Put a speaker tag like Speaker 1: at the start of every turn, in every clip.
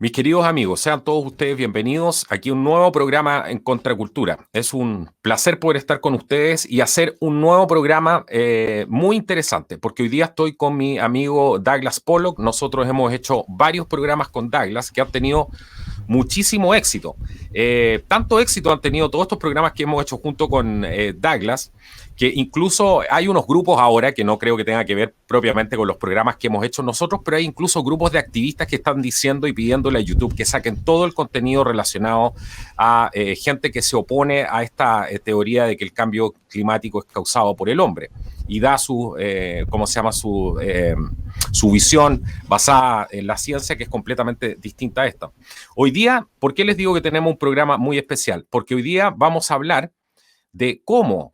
Speaker 1: Mis queridos amigos, sean todos ustedes bienvenidos aquí a un nuevo programa en Contracultura. Es un placer poder estar con ustedes y hacer un nuevo programa muy interesante, porque hoy día estoy con mi amigo Douglas Pollock. Nosotros hemos hecho varios programas con Douglas que han tenido muchísimo éxito. Tanto éxito han tenido todos estos programas que hemos hecho junto con Douglas, que incluso hay unos grupos ahora que no creo que tenga que ver propiamente con los programas que hemos hecho nosotros, pero hay incluso grupos de activistas que están diciendo y pidiéndole a YouTube que saquen todo el contenido relacionado a gente que se opone a esta teoría de que el cambio climático es causado por el hombre y da ¿cómo se llama? Su visión basada en la ciencia, que es completamente distinta a esta. Hoy día, ¿por qué les digo que tenemos un programa muy especial? Porque hoy día vamos a hablar de cómo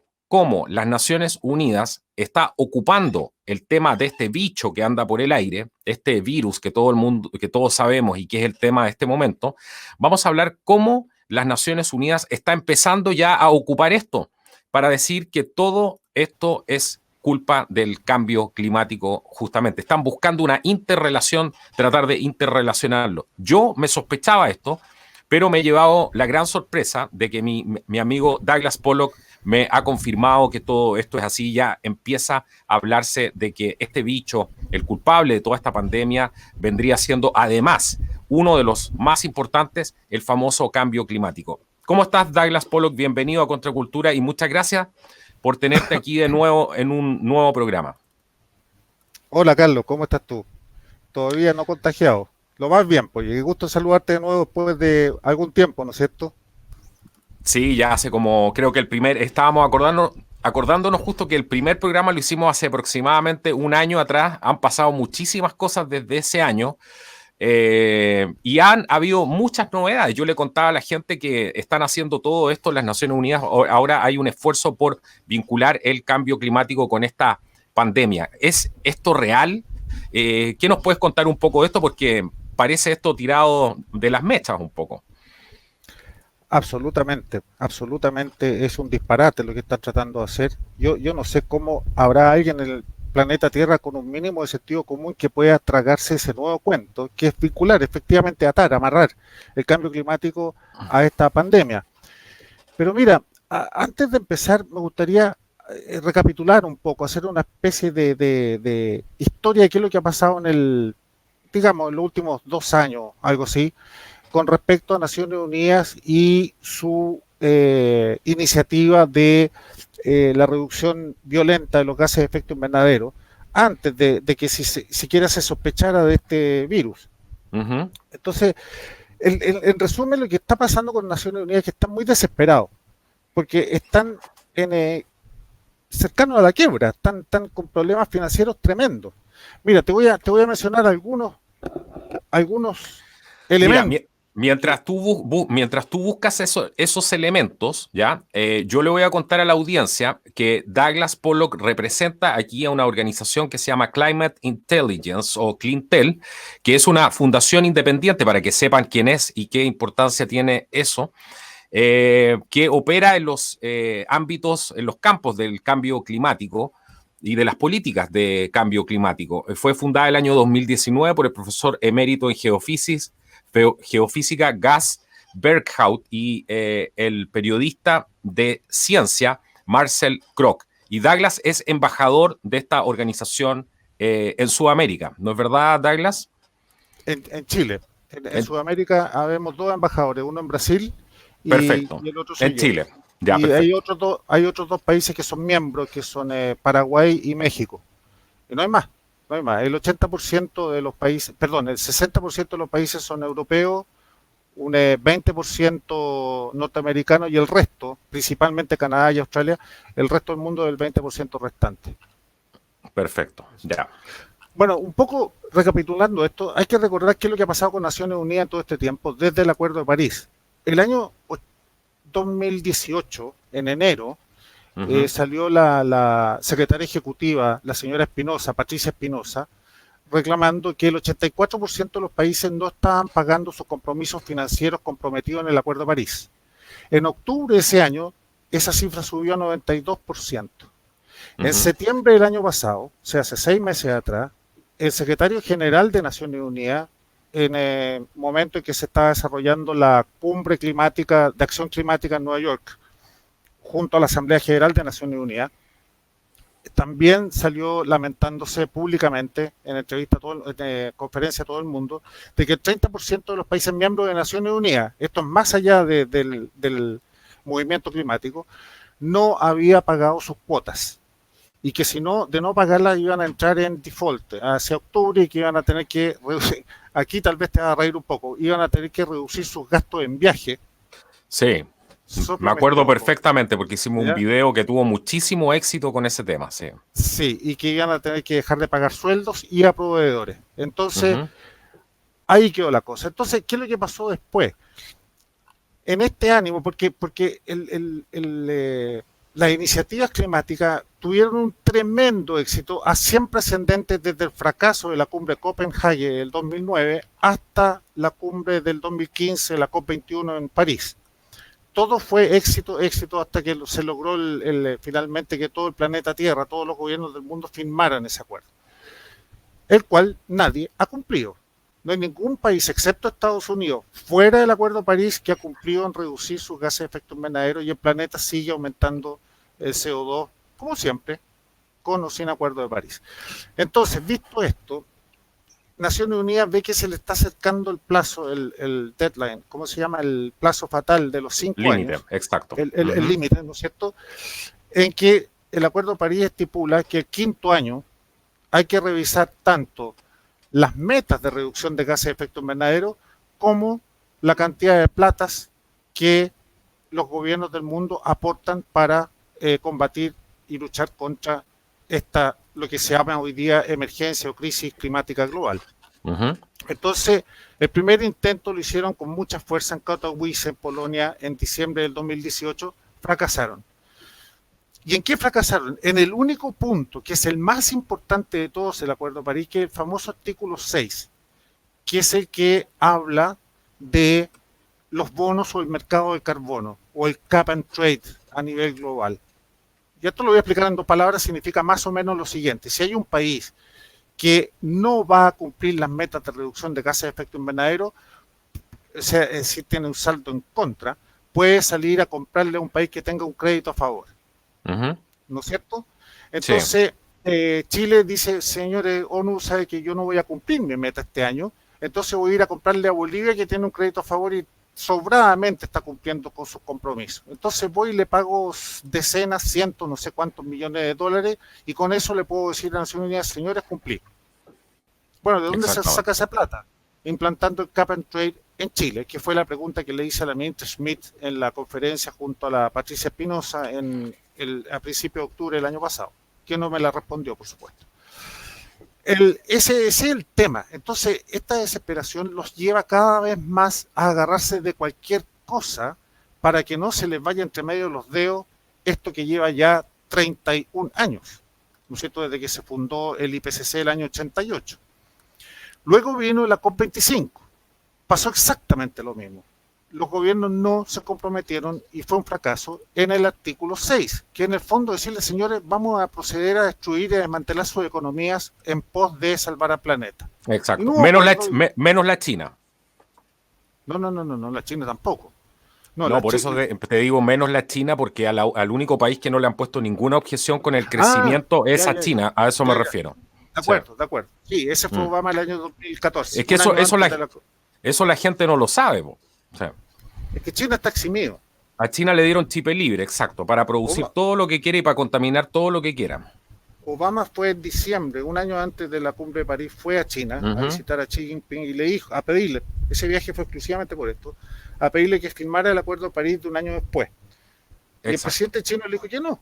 Speaker 1: las Naciones Unidas está ocupando el tema de este bicho que anda por el aire, este virus que todo el mundo, que todos sabemos y que es el tema de este momento. Vamos a hablar cómo las Naciones Unidas está empezando ya a ocupar esto para decir que todo esto es culpa del cambio climático, justamente. Están buscando una interrelación, tratar de interrelacionarlo. Yo me sospechaba esto, pero me he llevado la gran sorpresa de que mi amigo Douglas Pollock me ha confirmado que todo esto es así. Ya empieza a hablarse de que este bicho, el culpable de toda esta pandemia, vendría siendo además uno de los más importantes, el famoso cambio climático. ¿Cómo estás, Douglas Pollock? Bienvenido a Contracultura y muchas gracias por tenerte aquí de nuevo en un nuevo programa.
Speaker 2: Hola Carlos, ¿cómo estás tú? Todavía no contagiado. Lo más bien, pues, y gusto saludarte de nuevo después de algún tiempo, ¿no es cierto?
Speaker 1: Sí, ya hace como, creo que estábamos acordándonos justo que el primer programa lo hicimos hace aproximadamente un año atrás. Han pasado muchísimas cosas desde ese año. Y han habido muchas novedades. Yo le contaba a la gente que están haciendo todo esto en las Naciones Unidas. Ahora hay un esfuerzo por vincular el cambio climático con esta pandemia. ¿Es esto real? ¿Qué nos puedes contar un poco de esto? Porque parece esto tirado de las mechas un poco.
Speaker 2: Absolutamente, absolutamente es un disparate lo que están tratando de hacer. Yo no sé cómo habrá alguien en el planeta Tierra con un mínimo de sentido común que pueda tragarse ese nuevo cuento, que es vincular, efectivamente amarrar el cambio climático a esta pandemia. Pero mira, antes de empezar me gustaría recapitular un poco, hacer una especie de historia de qué es lo que ha pasado digamos, en los últimos 2 años, algo así, con respecto a Naciones Unidas y su iniciativa de la reducción violenta de los gases de efecto invernadero, antes de que siquiera se sospechara de este virus.
Speaker 1: Uh-huh.
Speaker 2: Entonces, en resumen, lo que está pasando con Naciones Unidas es que están muy desesperados, porque están cercanos a la quiebra, están con problemas financieros tremendos. Mira, te voy a mencionar algunos
Speaker 1: Mira,
Speaker 2: elementos.
Speaker 1: mientras tú buscas esos elementos, ¿ya? Yo le voy a contar a la audiencia que Douglas Pollock representa aquí a una organización que se llama Climate Intelligence o CLINTEL, que es una fundación independiente para que sepan quién es y qué importancia tiene eso, que opera en los ámbitos, en los campos del cambio climático y de las políticas de cambio climático. Fue fundada el año 2019 por el profesor emérito en geofísica Gus Berghout y el periodista de ciencia Marcel Kroc. Y Douglas es embajador de esta organización en Sudamérica. ¿No es verdad, Douglas?
Speaker 2: En Chile. En Sudamérica habemos 2 embajadores, uno en Brasil
Speaker 1: Perfecto.
Speaker 2: y el otro
Speaker 1: En
Speaker 2: soy yo.
Speaker 1: Chile. Ya,
Speaker 2: Y hay
Speaker 1: perfecto.
Speaker 2: otros dos países que son miembros, que son Paraguay y México. Y no hay más, no hay más. El 80% de los países, perdón, el 60% de los países son europeos, un 20% norteamericano y el resto, principalmente Canadá y Australia, el resto del mundo del 20% restante.
Speaker 1: Perfecto. Ya.
Speaker 2: Bueno, un poco recapitulando esto, hay que recordar qué es lo que ha pasado con Naciones Unidas en todo este tiempo, desde el Acuerdo de París. El año 2018, en enero,
Speaker 1: Uh-huh.
Speaker 2: salió la secretaria ejecutiva, la señora Espinosa, Patricia Espinosa, reclamando que el 84% de los países no estaban pagando sus compromisos financieros comprometidos en el Acuerdo de París. En octubre de ese año, esa cifra subió a 92%. En
Speaker 1: Uh-huh.
Speaker 2: septiembre del año pasado, o sea, hace 6 meses atrás, el secretario general de Naciones Unidas en el momento en que se estaba desarrollando la cumbre climática de acción climática en Nueva York, junto a la Asamblea General de Naciones Unidas, también salió lamentándose públicamente en entrevista, conferencia a todo el mundo, de que el 30% de los países miembros de Naciones Unidas, esto es más allá del movimiento climático, no había pagado sus cuotas y que si no, de no pagarlas iban a entrar en default hacia octubre y que iban a tener que reducir, aquí tal vez te va a reír un poco, iban a tener que reducir sus gastos en viaje.
Speaker 1: Sí, me acuerdo perfectamente porque hicimos un video que tuvo muchísimo éxito con ese tema, sí.
Speaker 2: Sí, y que iban a tener que dejar de pagar sueldos y a proveedores. Entonces, ahí quedó la cosa. Entonces, ¿qué es lo que pasó después? En este ánimo, porque las iniciativas climáticas tuvieron un tremendo éxito, sin precedentes desde el fracaso de la cumbre de Copenhague del 2009 hasta la cumbre del 2015, la COP21 en París. Todo fue éxito, hasta que se logró finalmente que todo el planeta Tierra, todos los gobiernos del mundo firmaran ese acuerdo, el cual nadie ha cumplido. No hay ningún país, excepto Estados Unidos, fuera del Acuerdo de París, que ha cumplido en reducir sus gases de efecto invernadero y el planeta sigue aumentando el CO2, como siempre, con o sin Acuerdo de París. Entonces, visto esto, Naciones Unidas ve que se le está acercando el plazo, el deadline, ¿cómo se llama? El plazo fatal de los 5 años.
Speaker 1: Exacto.
Speaker 2: El límite, ¿no es cierto? En que el Acuerdo de París estipula que el 5.º año hay que revisar tanto las metas de reducción de gases de efecto invernadero como la cantidad de platas que los gobiernos del mundo aportan para combatir y luchar contra lo que se llama hoy día emergencia o crisis climática global. Entonces, el primer intento lo hicieron con mucha fuerza en Katowice, en Polonia, en diciembre del 2018, fracasaron. ¿Y en qué fracasaron? En el único punto, que es el más importante de todos, el Acuerdo de París, que es el famoso artículo 6, que es el que habla de los bonos o el mercado de carbono, o el cap and trade a nivel global. Y esto lo voy a explicar en 2 palabras, significa más o menos lo siguiente. Si hay un país que no va a cumplir las metas de reducción de gases de efecto invernadero, o sea, es decir, tiene un saldo en contra, puede salir a comprarle a un país que tenga un crédito a favor. ¿No es cierto? Entonces, sí. Chile dice, señores, ONU sabe que yo no voy a cumplir mi meta este año, entonces voy a ir a comprarle a Bolivia que tiene un crédito a favor y sobradamente está cumpliendo con sus compromisos. Entonces voy y le pago decenas, cientos, no sé cuántos millones de dólares y con eso le puedo decir a Naciones Unidas, señores, cumplí. Bueno, ¿de dónde se saca esa plata? Implantando el cap and trade en Chile, que fue la pregunta que le hice a la ministra Schmidt en la conferencia junto a la Patricia Espinosa a principios de octubre del año pasado, que no me la respondió, por supuesto. Ese es el tema. Entonces, esta desesperación los lleva cada vez más a agarrarse de cualquier cosa para que no se les vaya entre medio de los dedos esto que lleva ya 31 años, ¿no es cierto?, desde que se fundó el IPCC el año 88. Luego vino la COP25. Pasó exactamente lo mismo. Los gobiernos no se comprometieron y fue un fracaso en el artículo 6, que en el fondo decirle, señores, vamos a proceder a destruir y a desmantelar sus economías en pos de salvar al planeta.
Speaker 1: Exacto. No, menos la China.
Speaker 2: No, la China tampoco.
Speaker 1: No, por eso te digo menos la China, porque al único país que no le han puesto ninguna objeción con el crecimiento es a China, a eso me refiero.
Speaker 2: De acuerdo. Sí, ese fue Obama el año 2014.
Speaker 1: Es que eso la gente no lo sabe, o sea,
Speaker 2: es que China está eximido.
Speaker 1: A China le dieron chip libre, exacto, para producir todo lo que quiera y para contaminar todo lo que quiera.
Speaker 2: Obama fue en diciembre, un año antes de la cumbre de París, fue a China a visitar a Xi Jinping y le dijo, a pedirle, ese viaje fue exclusivamente por esto, a pedirle que firmara el Acuerdo de París de un año después. Exacto. Y el presidente chino le dijo que no,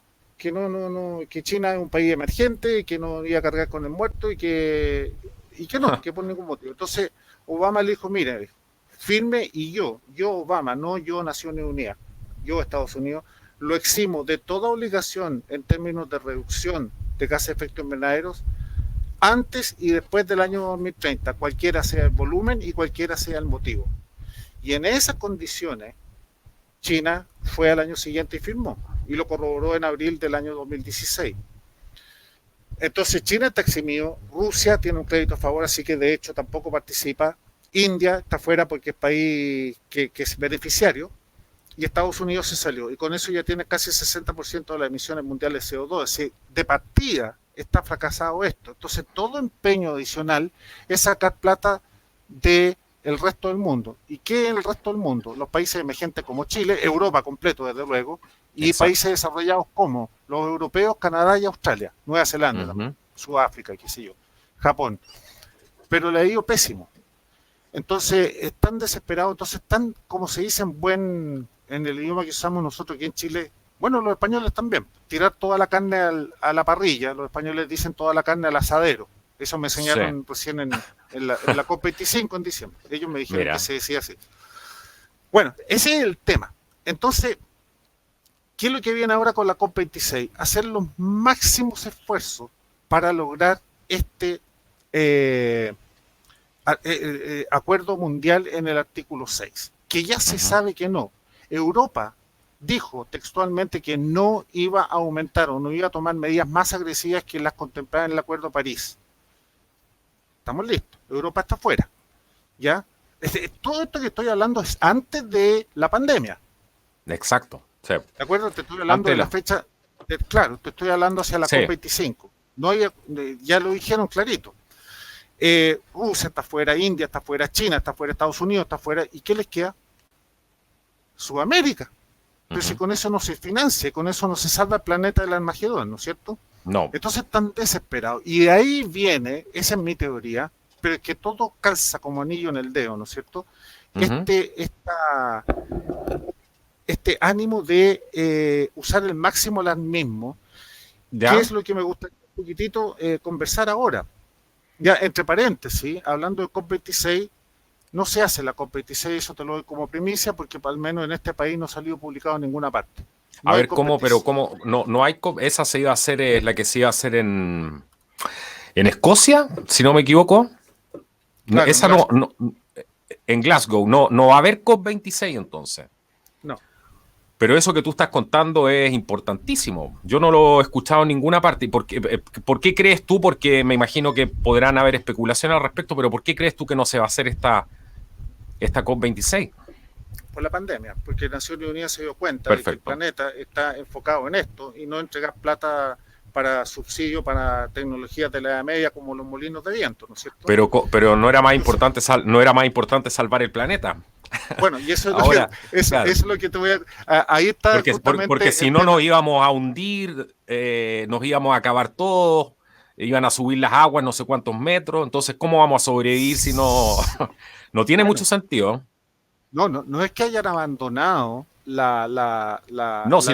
Speaker 2: que China es un país emergente, que no iba a cargar con el muerto y que que por ningún motivo. Entonces Obama le dijo, mire, firme y yo Obama, no yo Naciones Unidas, yo Estados Unidos, lo eximo de toda obligación en términos de reducción de gases de efecto invernadero antes y después del año 2030, cualquiera sea el volumen y cualquiera sea el motivo. Y en esas condiciones, China fue al año siguiente y firmó, y lo corroboró en abril del año 2016. Entonces China está eximido, Rusia tiene un crédito a favor, así que de hecho tampoco participa, India está fuera porque es país que es beneficiario, y Estados Unidos se salió. Y con eso ya tiene casi el 60% de las emisiones mundiales de CO2. Es decir, de partida está fracasado esto. Entonces, todo empeño adicional es sacar plata del resto del mundo. ¿Y qué es el resto del mundo? Los países emergentes como Chile, Europa completo, desde luego, y
Speaker 1: Exacto.
Speaker 2: países desarrollados como los europeos, Canadá y Australia, Nueva Zelanda también,
Speaker 1: Ujú.
Speaker 2: Sudáfrica, qué sé yo, Japón. Pero le ha ido pésimo. Entonces, están desesperados, entonces están, como se dice en el idioma que usamos nosotros aquí en Chile, bueno, los españoles también, tirar toda la carne a la parrilla, los españoles dicen toda la carne al asadero. Eso me
Speaker 1: Sí,
Speaker 2: enseñaron recién en la COP25 en diciembre. Ellos me dijeron que
Speaker 1: mira.
Speaker 2: se decía así. Bueno, ese es el tema. Entonces, ¿qué es lo que viene ahora con la COP26? Hacer los máximos esfuerzos para lograr este eh, acuerdo mundial en el artículo 6, que ya se
Speaker 1: Ujú.
Speaker 2: sabe que no. Europa dijo textualmente que no iba a aumentar o no iba a tomar medidas más agresivas que las contempladas en el Acuerdo de París. Estamos listos. Europa está fuera. ¿Ya? Todo esto que estoy hablando es antes de la pandemia.
Speaker 1: Exacto. Sí.
Speaker 2: ¿De acuerdo? Te estoy hablando
Speaker 1: Antes
Speaker 2: de la
Speaker 1: la.
Speaker 2: fecha. Claro, te estoy hablando hacia la
Speaker 1: Sí.
Speaker 2: COP25. No ya lo dijeron clarito. Rusia está fuera, India está fuera, China está fuera, Estados Unidos está fuera. ¿Y qué les queda? Sudamérica. Pero si
Speaker 1: Ujú.
Speaker 2: con eso no se financia, con eso no se salva el planeta del Armagedón, ¿no es cierto?
Speaker 1: No.
Speaker 2: Entonces están desesperados. Y de ahí viene, esa es mi teoría, pero es que todo calza como anillo en el dedo, ¿no es cierto?
Speaker 1: Ujú.
Speaker 2: Este, esta, este ánimo de usar el máximo alarmismo, que
Speaker 1: ¿Ya?
Speaker 2: es lo que me gusta un poquitito conversar ahora. Ya, entre paréntesis, hablando de COP26, no se hace la COP26, eso te lo doy como primicia, porque al menos en este país no ha salido publicado en ninguna parte.
Speaker 1: A
Speaker 2: No hay
Speaker 1: ver, ¿cómo? Pero
Speaker 2: COP26.
Speaker 1: ¿cómo? No, no hay. Esa se iba a hacer, es la que se iba a hacer en Escocia, si no me equivoco.
Speaker 2: Claro, en
Speaker 1: Esa no,
Speaker 2: Glasgow.
Speaker 1: no, en Glasgow, no, no va a haber COP26 entonces.
Speaker 2: No.
Speaker 1: Pero eso que tú estás contando es importantísimo. Yo no lo he escuchado en ninguna parte. ¿Por qué crees tú? Porque me imagino que podrán haber especulaciones al respecto, pero ¿por qué crees tú que no se va a hacer esta COP26?
Speaker 2: Por la pandemia, porque Naciones Unidas se dio cuenta de que el
Speaker 1: Perfecto.
Speaker 2: planeta está enfocado en esto y no entregar plata para subsidio para tecnologías de la edad media como los molinos de viento, ¿no es cierto?
Speaker 1: Pero no era más
Speaker 2: Entonces,
Speaker 1: importante, no era más importante salvar el planeta.
Speaker 2: bueno, y eso es lo que,
Speaker 1: Ahora, claro,
Speaker 2: es lo que te voy ahí está
Speaker 1: porque
Speaker 2: justamente
Speaker 1: si
Speaker 2: el
Speaker 1: no nos
Speaker 2: tema.
Speaker 1: íbamos a hundir, nos íbamos a acabar todos, iban a subir las aguas no sé cuántos metros, entonces ¿cómo vamos a sobrevivir si no? No tiene mucho
Speaker 2: Bueno,
Speaker 1: sentido.
Speaker 2: no es que hayan abandonado
Speaker 1: No, sí
Speaker 2: la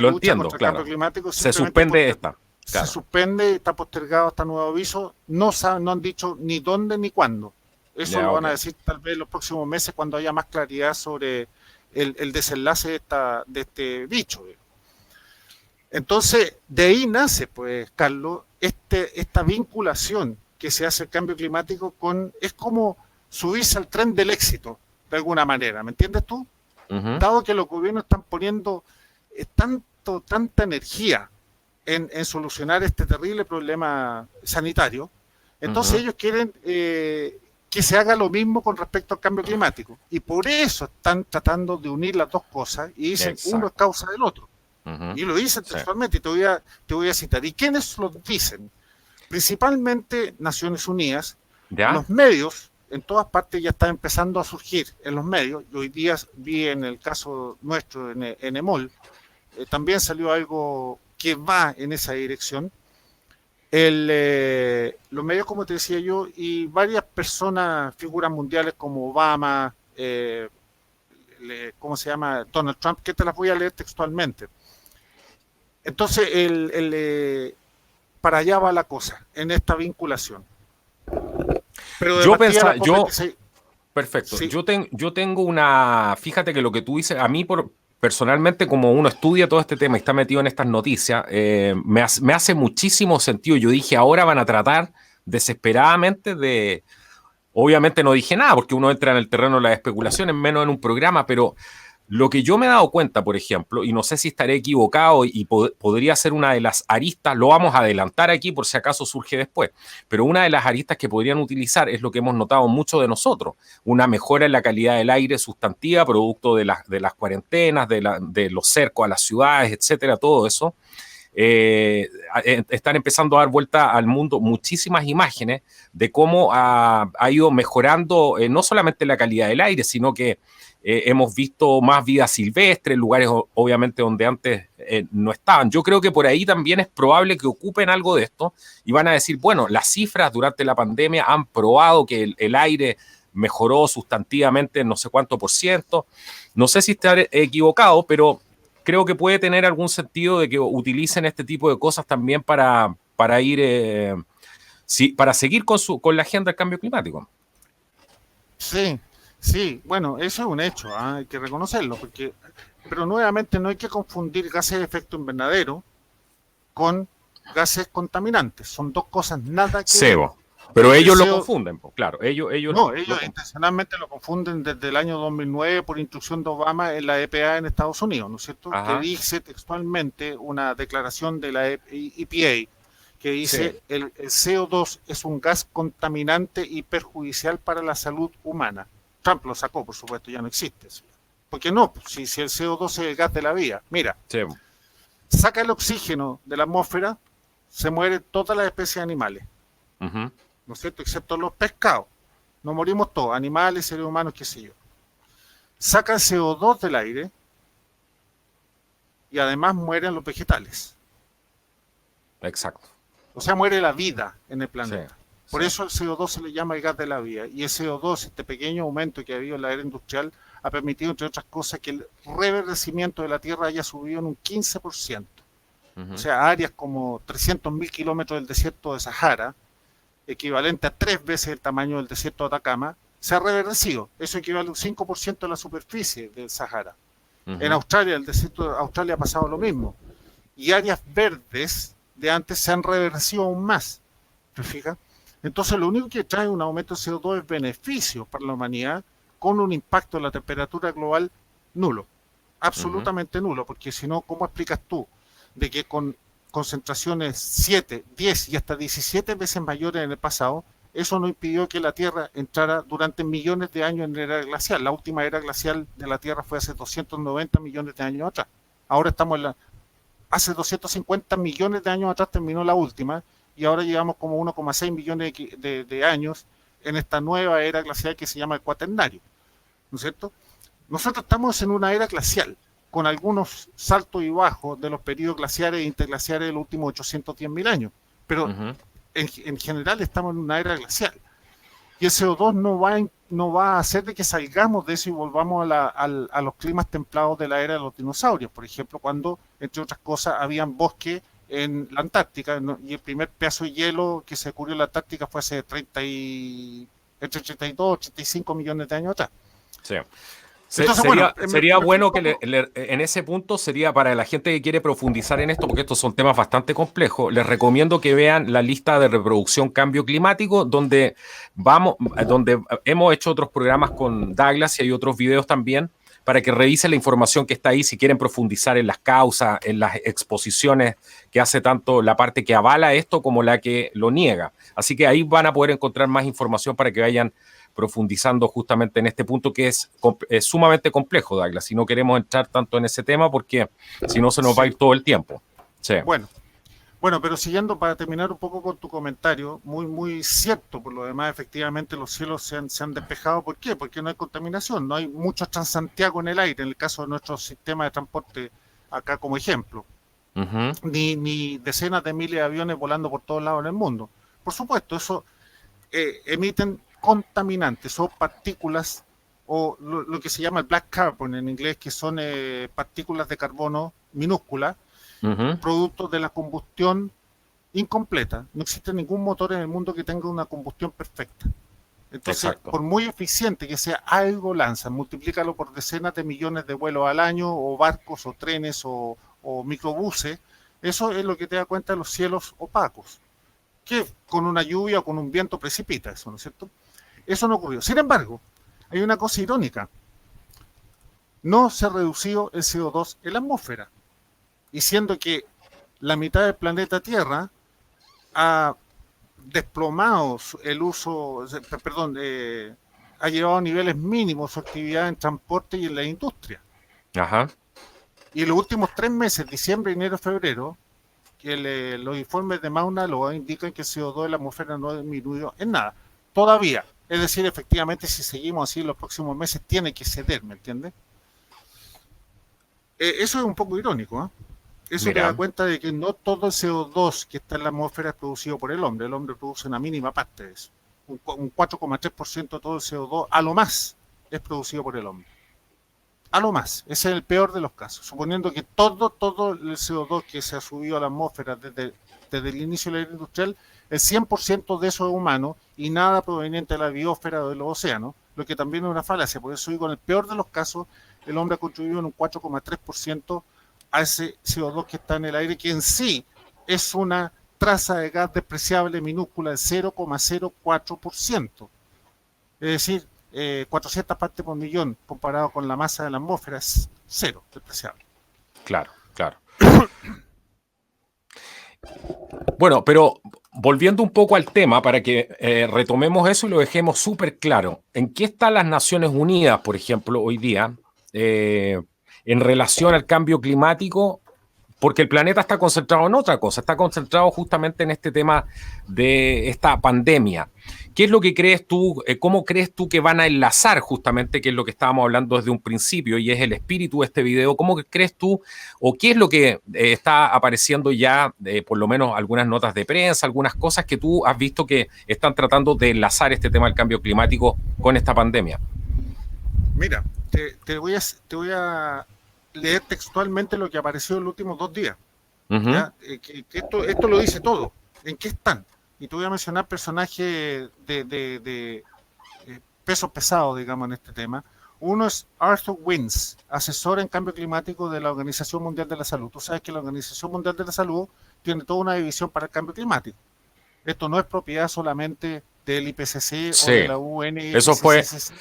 Speaker 1: lo
Speaker 2: lucha
Speaker 1: entiendo,
Speaker 2: contra el cambio
Speaker 1: claro.
Speaker 2: climático,
Speaker 1: Se
Speaker 2: simplemente
Speaker 1: suspende esta,
Speaker 2: se
Speaker 1: claro.
Speaker 2: suspende, está postergado hasta nuevo aviso, no saben, no han dicho ni dónde ni cuándo. Eso
Speaker 1: Ya,
Speaker 2: lo
Speaker 1: ok.
Speaker 2: van a decir tal vez en los próximos meses cuando haya más claridad sobre el desenlace de este bicho. Entonces, de ahí nace, pues, Carlos, esta vinculación que se hace el cambio climático es como subirse al tren del éxito, de alguna manera, ¿me entiendes tú?
Speaker 1: Ujú.
Speaker 2: Dado que los gobiernos están poniendo tanta energía en solucionar este terrible problema sanitario, entonces
Speaker 1: Ujú.
Speaker 2: ellos quieren que se haga lo mismo con respecto al cambio climático. Y por eso están tratando de unir las dos cosas y dicen uno es
Speaker 1: Exacto.
Speaker 2: causa del otro.
Speaker 1: Ujú.
Speaker 2: Y lo dicen
Speaker 1: Sí.
Speaker 2: textualmente, y te voy a citar. ¿Y quiénes lo dicen? Principalmente Naciones Unidas,
Speaker 1: ¿Ya?
Speaker 2: los medios, en todas partes ya está empezando a surgir en los medios. Y hoy día vi en el caso nuestro, en EMOL, también salió algo que va en esa dirección. Los medios, como te decía yo, y varias personas, figuras mundiales como Obama, ¿cómo se llama? Donald Trump, que te las voy a leer textualmente. Entonces, para allá va la cosa, en esta vinculación. Pero de
Speaker 1: Yo
Speaker 2: partida la
Speaker 1: pensaba, yo,
Speaker 2: COP26,
Speaker 1: perfecto.
Speaker 2: sí,
Speaker 1: Yo tengo una, fíjate que lo que tú dices, a mí personalmente, como uno estudia todo este tema y está metido en estas noticias, me hace muchísimo sentido. Yo dije, ahora van a tratar desesperadamente obviamente no dije nada, porque uno entra en el terreno de las especulaciones, menos en un programa, pero Lo que yo me he dado cuenta, por ejemplo, y no sé si estaré equivocado y podría ser una de las aristas, lo vamos a adelantar aquí por si acaso surge después, pero una de las aristas que podrían utilizar es lo que hemos notado mucho de nosotros, una mejora en la calidad del aire sustantiva, producto de las cuarentenas, de los cercos a las ciudades, etcétera, todo eso. Están empezando a dar vuelta al mundo muchísimas imágenes de cómo ha ido mejorando no solamente la calidad del aire, sino que hemos visto más vida silvestre, lugares obviamente donde antes no estaban. Yo creo que por ahí también es probable que ocupen algo de esto y van a decir, bueno, las cifras durante la pandemia han probado que el aire mejoró sustantivamente no sé cuánto por ciento. No sé si estaré equivocado, pero creo que puede tener algún sentido de que utilicen este tipo de cosas también para ir, sí, para seguir con la agenda del cambio climático.
Speaker 2: Sí, sí, bueno, eso es un hecho, ¿ah? Hay que reconocerlo, pero nuevamente no hay que confundir gases de efecto invernadero con gases contaminantes, son dos cosas nada que ver.
Speaker 1: Sebo. Pero
Speaker 2: El
Speaker 1: ellos lo
Speaker 2: CO,
Speaker 1: confunden, pues, claro, ellos
Speaker 2: no, ellos intencionalmente lo confunden desde el año 2009 por instrucción de Obama en la EPA en Estados Unidos, ¿no es cierto? Que
Speaker 1: Ajá,
Speaker 2: dice textualmente una declaración de la EPA que
Speaker 1: sí,
Speaker 2: dice el CO2 es un gas contaminante y perjudicial para la salud humana. Trump lo sacó, por supuesto, ya no existe. ¿Por qué no? Si el CO2 es el gas de la vida. Mira,
Speaker 1: sí.
Speaker 2: saca el oxígeno de la atmósfera, se mueren todas las especies animales,
Speaker 1: Uh-huh.
Speaker 2: ¿no es cierto? Excepto los pescados. Nos morimos todos, animales, seres humanos, qué sé yo. Saca el CO2 del aire y además mueren los vegetales.
Speaker 1: Exacto.
Speaker 2: O sea, muere la vida en el
Speaker 1: Sí,
Speaker 2: planeta. Por
Speaker 1: sí.
Speaker 2: eso el CO2 se le llama el gas de la vida. Y el CO2, este pequeño aumento que ha habido en la era industrial, ha permitido, entre otras cosas, que el reverdecimiento de la Tierra haya subido en un 15%. O
Speaker 1: Uh-huh.
Speaker 2: sea, áreas como 300.000 kilómetros del desierto de Sahara, equivalente a 3 veces el tamaño del desierto de Atacama, se ha reverdecido. Eso equivale a un 5% de la superficie del Sahara. En
Speaker 1: Uh-huh.
Speaker 2: Australia, el desierto de Australia ha pasado lo mismo. Y áreas verdes de antes se han reversido aún más. ¿Te fijas? Entonces, lo único que trae un aumento de CO2 es beneficio para la humanidad con un impacto en la temperatura global nulo.
Speaker 1: Uh-huh.
Speaker 2: Absolutamente nulo, porque si no, ¿cómo explicas tú de que con concentraciones 7, 10 y hasta 17 veces mayores en el pasado, eso no impidió que la Tierra entrara durante millones de años en la era glacial? La última era glacial de la Tierra fue hace 290 millones de años atrás. Ahora estamos en hace 250 millones de años atrás terminó la última y ahora llevamos como 1,6 millones de años en esta nueva era glacial que se llama el cuaternario, ¿no es cierto? Nosotros estamos en una era glacial, con algunos saltos y bajos de los periodos glaciares e interglaciares de los últimos 810.000 años, pero
Speaker 1: Uh-huh.
Speaker 2: en general estamos en una era glacial. Y el CO2 no va a hacer de que salgamos de eso y volvamos a los climas templados de la era de los dinosaurios. Por ejemplo, cuando, entre otras cosas, habían bosques en la Antártica, ¿no? Y el primer pedazo de hielo que se descubrió en la Antártica fue hace entre 32 y 35 millones de años atrás.
Speaker 1: Sí.
Speaker 2: Entonces, bueno,
Speaker 1: Sería
Speaker 2: me fui un
Speaker 1: bueno que
Speaker 2: poco.
Speaker 1: en ese punto sería para la gente que quiere profundizar en esto, porque estos son temas bastante complejos, les recomiendo que vean la lista de reproducción cambio climático, donde hemos hecho otros programas con Douglas y hay otros videos también, para que revisen la información que está ahí si quieren profundizar en las causas, en las exposiciones que hace tanto la parte que avala esto como la que lo niega. Así que ahí van a poder encontrar más información para que vayan profundizando justamente en este punto que es sumamente complejo, Douglas, si no queremos entrar tanto en ese tema porque si no se nos va a ir
Speaker 2: Sí,
Speaker 1: todo el tiempo. Sí.
Speaker 2: bueno, bueno, pero siguiendo para terminar un poco con tu comentario, muy, muy cierto, por lo demás, efectivamente los cielos se han despejado. ¿Por qué? Porque no hay contaminación, no hay mucho Transantiago en el aire, en el caso de nuestro sistema de transporte acá como ejemplo,
Speaker 1: Uh -huh.
Speaker 2: ni decenas de miles de aviones volando por todos lados en el mundo. Por supuesto, eso emiten contaminantes o partículas o lo que se llama el black carbon en inglés, que son partículas de carbono minúsculas,
Speaker 1: Uh -huh.
Speaker 2: producto de la combustión incompleta. No existe ningún motor en el mundo que tenga una combustión perfecta. Entonces,
Speaker 1: Exacto.
Speaker 2: por muy eficiente que sea, algo lanza. Multiplícalo por decenas de millones de vuelos al año, o barcos, o trenes, o microbuses. Eso es lo que te da cuenta de los cielos opacos, que con una lluvia o con un viento precipita eso, ¿no es cierto? Eso no ocurrió. Sin embargo, hay una cosa irónica. no se ha reducido el CO2 en la atmósfera. Y siendo que la mitad del planeta Tierra ha desplomado el uso, perdón, ha llevado a niveles mínimos su actividad en transporte y en la industria.
Speaker 1: Ajá.
Speaker 2: Y en los últimos 3 meses, diciembre, enero, febrero, los informes de Mauna Loa indican que el CO2 en la atmósfera no ha disminuido en nada. Todavía. Es decir, efectivamente, si seguimos así en los próximos meses, tiene que ceder, ¿me entiendes? Eso es un poco irónico, ¿eh? Eso te da
Speaker 1: Mira,
Speaker 2: cuenta de que no todo el CO2 que está en la atmósfera es producido por el hombre. El hombre produce una mínima parte de eso. Un 4,3% de todo el CO2, a lo más, es producido por el hombre. A lo más. Ese es el peor de los casos. Suponiendo que todo el CO2 que se ha subido a la atmósfera desde el inicio de la era industrial, el 100% de eso es humano y nada proveniente de la biosfera o de los océanos, lo que también es una falacia. Por eso digo, en el peor de los casos, el hombre ha contribuido en un 4,3% a ese CO2 que está en el aire, que en sí es una traza de gas despreciable minúscula de 0,04%. Es decir, 400 partes por millón comparado con la masa de la atmósfera es cero, despreciable.
Speaker 1: claro, claro. Bueno, pero volviendo un poco al tema, para que retomemos eso y lo dejemos súper claro. ¿En qué están las Naciones Unidas, por ejemplo, hoy día, en relación al cambio climático? Porque el planeta está concentrado en otra cosa, está concentrado justamente en este tema de esta pandemia. ¿Qué es lo que crees tú, cómo crees tú que van a enlazar justamente, que es lo que estábamos hablando desde un principio y es el espíritu de este video? ¿Cómo crees tú o qué es lo que está apareciendo ya, por lo menos algunas notas de prensa, algunas cosas que tú has visto que están tratando de enlazar este tema del cambio climático con esta pandemia?
Speaker 2: Mira, te voy a leer textualmente lo que apareció en los últimos 2 días.
Speaker 1: Uh-huh.
Speaker 2: ¿Ya? Que esto lo dice todo. ¿En qué están? Y te voy a mencionar personajes de pesos pesados, digamos, en este tema. Uno es Arthur Wins, asesor en cambio climático de la Organización Mundial de la Salud. Tú sabes que la Organización Mundial de la Salud tiene toda una división para el cambio climático. Esto no es propiedad solamente del IPCC o de
Speaker 1: Sí,
Speaker 2: la
Speaker 1: eso fue,
Speaker 2: UNFCCC.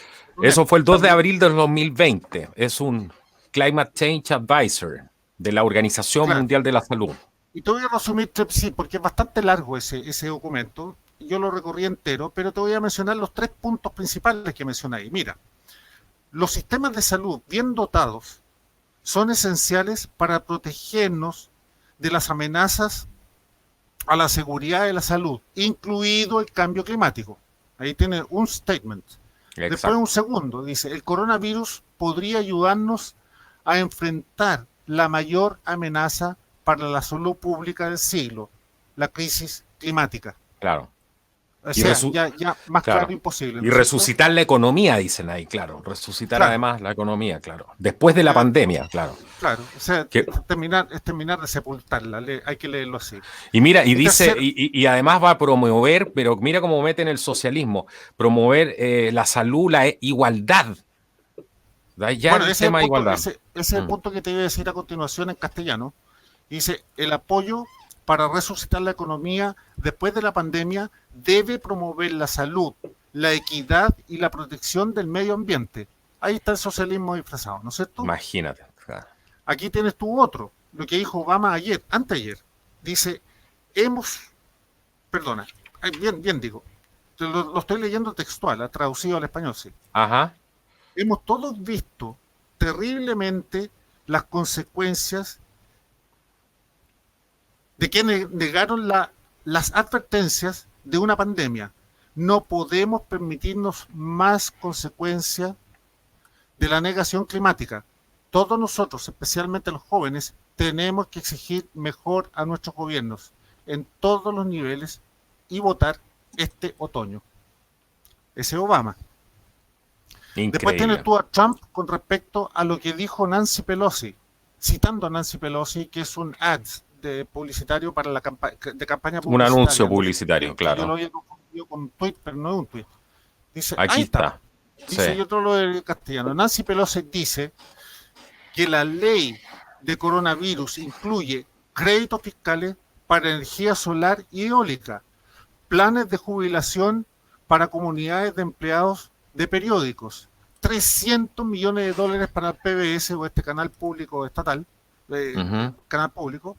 Speaker 1: eso fue el 2 de
Speaker 2: También,
Speaker 1: abril del 2020. Es un Climate Change Advisor de la Organización
Speaker 2: claro.
Speaker 1: Mundial de la Salud.
Speaker 2: Y te voy a resumir, sí, porque es bastante largo ese documento. Yo lo recorrí entero, pero te voy a mencionar los 3 puntos principales que mencioné ahí. Mira, los sistemas de salud bien dotados son esenciales para protegernos de las amenazas a la seguridad de la salud, incluido el cambio climático. Ahí tiene un statement. Después un
Speaker 1: Exacto.
Speaker 2: segundo, dice, el coronavirus podría ayudarnos a enfrentar la mayor amenaza para la salud pública del siglo, la crisis climática.
Speaker 1: Claro.
Speaker 2: O
Speaker 1: Y
Speaker 2: sea, ya más claro
Speaker 1: claro.
Speaker 2: imposible,
Speaker 1: Y
Speaker 2: ¿no es cierto?
Speaker 1: resucitar la economía, dicen ahí, claro. Resucitar
Speaker 2: Claro,
Speaker 1: además la economía, claro. Después de la
Speaker 2: porque
Speaker 1: pandemia, claro.
Speaker 2: claro, o sea,
Speaker 1: Que,
Speaker 2: terminar de sepultarla, hay que leerlo así.
Speaker 1: y mira, y
Speaker 2: Y
Speaker 1: dice,
Speaker 2: tercer,
Speaker 1: y además va a promover, pero mira cómo meten el socialismo, promover la salud, la igualdad. Ya
Speaker 2: bueno,
Speaker 1: el tema de igualdad.
Speaker 2: ese es el
Speaker 1: Mm,
Speaker 2: punto que te iba a decir a continuación en castellano. Dice, el apoyo para resucitar la economía después de la pandemia debe promover la salud, la equidad y la protección del medio ambiente. Ahí está el socialismo disfrazado, ¿no es cierto?
Speaker 1: imagínate. Claro.
Speaker 2: Aquí tienes tú otro, lo que dijo Obama ayer, anteayer. Dice, hemos, perdona, bien digo, lo estoy leyendo textual, traducido al español, sí.
Speaker 1: Ajá,
Speaker 2: Hemos todos visto terriblemente las consecuencias de que negaron las advertencias de una pandemia. No podemos permitirnos más consecuencias de la negación climática. Todos nosotros, especialmente los jóvenes, tenemos que exigir mejor a nuestros gobiernos en todos los niveles y votar este otoño. Ese es Obama. Después tienes
Speaker 1: increíble.
Speaker 2: tú a Trump con respecto a lo que dijo Nancy Pelosi, citando a Nancy Pelosi, que es un ad de publicitario para de campaña
Speaker 1: Un anuncio
Speaker 2: publicitaria, ¿no?
Speaker 1: publicitario,
Speaker 2: Que yo lo
Speaker 1: claro.
Speaker 2: había confundido con un tweet, pero no es un tweet. Dice, ahí
Speaker 1: Aquí
Speaker 2: está.
Speaker 1: está. Sí,
Speaker 2: Dice, yo otro lo del castellano. Nancy Pelosi dice que la ley de coronavirus incluye créditos fiscales para energía solar y eólica, planes de jubilación para comunidades de empleados de periódicos, 300 millones de dólares para el PBS o este canal público estatal, canal público,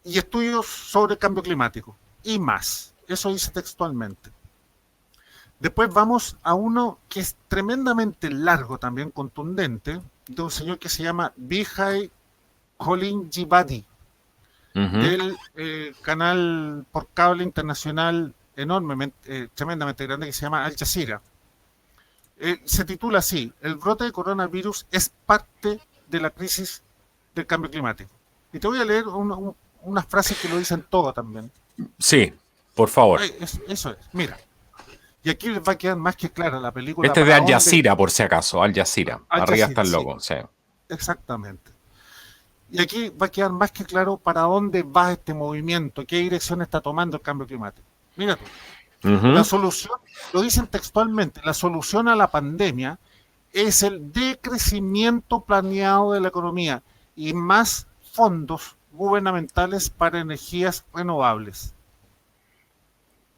Speaker 2: y estudios sobre cambio climático, y más. Eso dice textualmente. Después vamos a uno que es tremendamente largo, también contundente, de un señor que se llama Vijay Kolinjivadi, del canal por cable internacional enormemente, tremendamente grande, que se llama Al Jazeera. Se titula así: el brote de coronavirus es parte de la crisis del cambio climático. Y te voy a leer unas frases que lo dicen todo también.
Speaker 1: Sí, por favor.
Speaker 2: Eso es, mira. Y aquí les va a quedar más que clara la película.
Speaker 1: Este es de Al Jazeera, por si acaso, Al Jazeera. Arriba está el logo, sí. Exactamente.
Speaker 2: Y aquí va a quedar más que claro para dónde va este movimiento, qué dirección está tomando el cambio climático. Mira tú. La solución, lo dicen textualmente, la solución a la pandemia es el decrecimiento planeado de la economía y más fondos gubernamentales para energías renovables.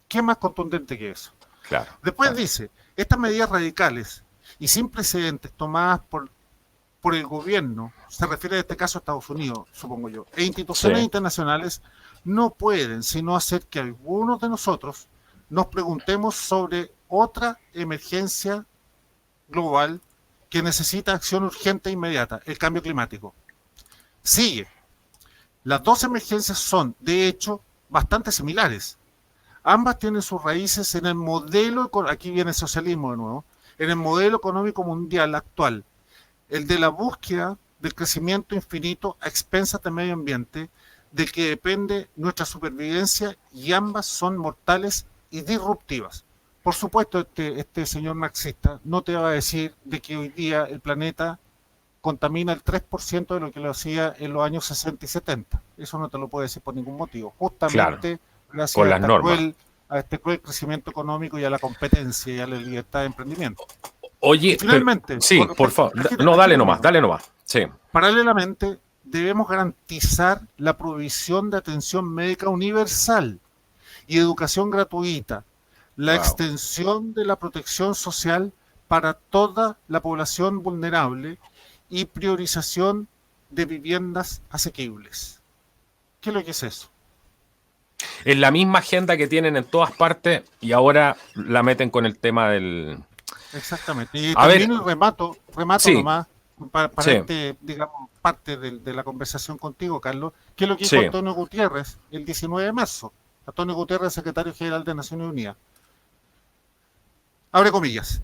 Speaker 2: ¿Qué más contundente que eso?
Speaker 1: Claro.
Speaker 2: Después dice, estas medidas radicales y sin precedentes tomadas por el gobierno, se refiere en este caso a Estados Unidos, supongo yo, e instituciones internacionales, no pueden sino hacer que algunos de nosotros nos preguntemos sobre otra emergencia global que necesita acción urgente e inmediata, el cambio climático. Sigue. Las dos emergencias son, de hecho, bastante similares. Ambas tienen sus raíces en el modelo, aquí viene el socialismo de nuevo, en el modelo económico mundial actual, el de la búsqueda del crecimiento infinito a expensas del medio ambiente, del que depende nuestra supervivencia, y ambas son mortales y disruptivas. Por supuesto, este señor marxista no te va a decir de que hoy día el planeta contamina el 3% de lo que lo hacía en los años 60 y 70. Eso no te lo puede decir por ningún motivo. Justamente gracias a este cruel crecimiento económico y a la competencia y a la libertad de emprendimiento.
Speaker 1: Oye, finalmente, pero, sí, por favor, no, dale nomás. Sí.
Speaker 2: Paralelamente, debemos garantizar la provisión de atención médica universal y educación gratuita, la extensión de la protección social para toda la población vulnerable y priorización de viviendas asequibles. ¿Qué es lo que es eso?
Speaker 1: Es la misma agenda que tienen en todas partes y ahora la meten con el tema del...
Speaker 2: Exactamente. Y también remato sí, nomás para digamos, parte de la conversación contigo, Carlos, que es lo que dijo Antonio Gutiérrez el 19 de marzo. Antonio Gutiérrez, secretario general de Naciones Unidas. Abre comillas.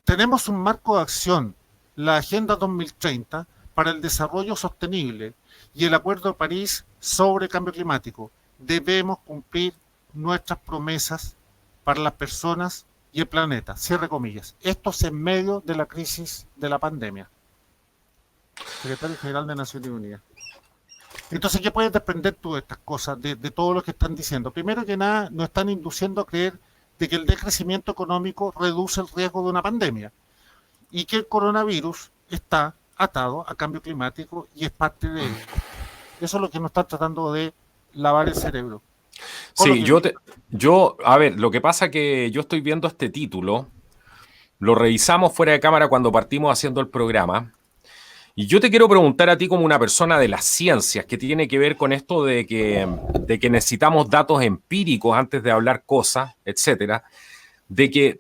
Speaker 2: Tenemos un marco de acción, la Agenda 2030 para el Desarrollo Sostenible y el Acuerdo de París sobre Cambio Climático. Debemos cumplir nuestras promesas para las personas y el planeta. Cierre comillas. Esto es en medio de la crisis de la pandemia. Secretario General de Naciones Unidas. Entonces, ¿qué puedes desprender tú de estas cosas, de todo lo que están diciendo? Primero que nada, nos están induciendo a creer de que el decrecimiento económico reduce el riesgo de una pandemia y que el coronavirus está atado a cambio climático y es parte de él. Eso es lo que nos están tratando de lavar el cerebro.
Speaker 1: Sí, a ver, lo que pasa que yo estoy viendo este título, lo revisamos fuera de cámara cuando partimos haciendo el programa, y yo te quiero preguntar a ti como una persona de las ciencias, que tiene que ver con esto de que necesitamos datos empíricos antes de hablar cosas, etcétera, de que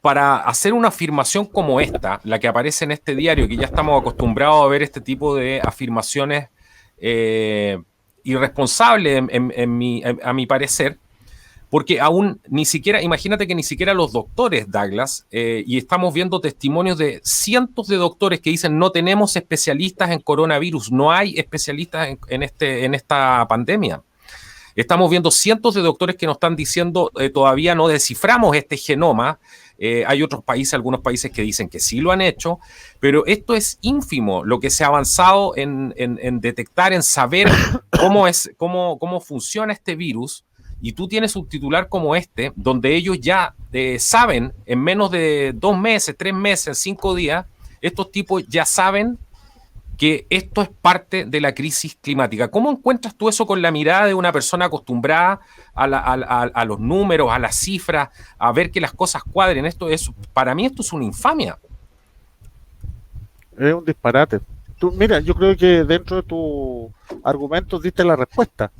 Speaker 1: para hacer una afirmación como esta, la que aparece en este diario, que ya estamos acostumbrados a ver este tipo de afirmaciones irresponsables a mi parecer, porque aún ni siquiera, imagínate que ni siquiera los doctores, Douglas, y estamos viendo testimonios de cientos de doctores que dicen no tenemos especialistas en coronavirus, no hay especialistas en esta pandemia. Estamos viendo cientos de doctores que nos están diciendo todavía no desciframos este genoma. Hay otros países, algunos países que dicen que sí lo han hecho, pero esto es ínfimo lo que se ha avanzado en detectar, en saber cómo funciona este virus. Y tú tienes un titular como este, donde ellos ya saben en menos de 2 meses, 3 meses, 5 días, estos tipos ya saben que esto es parte de la crisis climática. ¿Cómo encuentras tú eso con la mirada de una persona acostumbrada a los números, a las cifras, a ver que las cosas cuadren? Para mí esto es una infamia.
Speaker 2: Es un disparate. Mira, yo creo que dentro de tus argumentos diste la respuesta,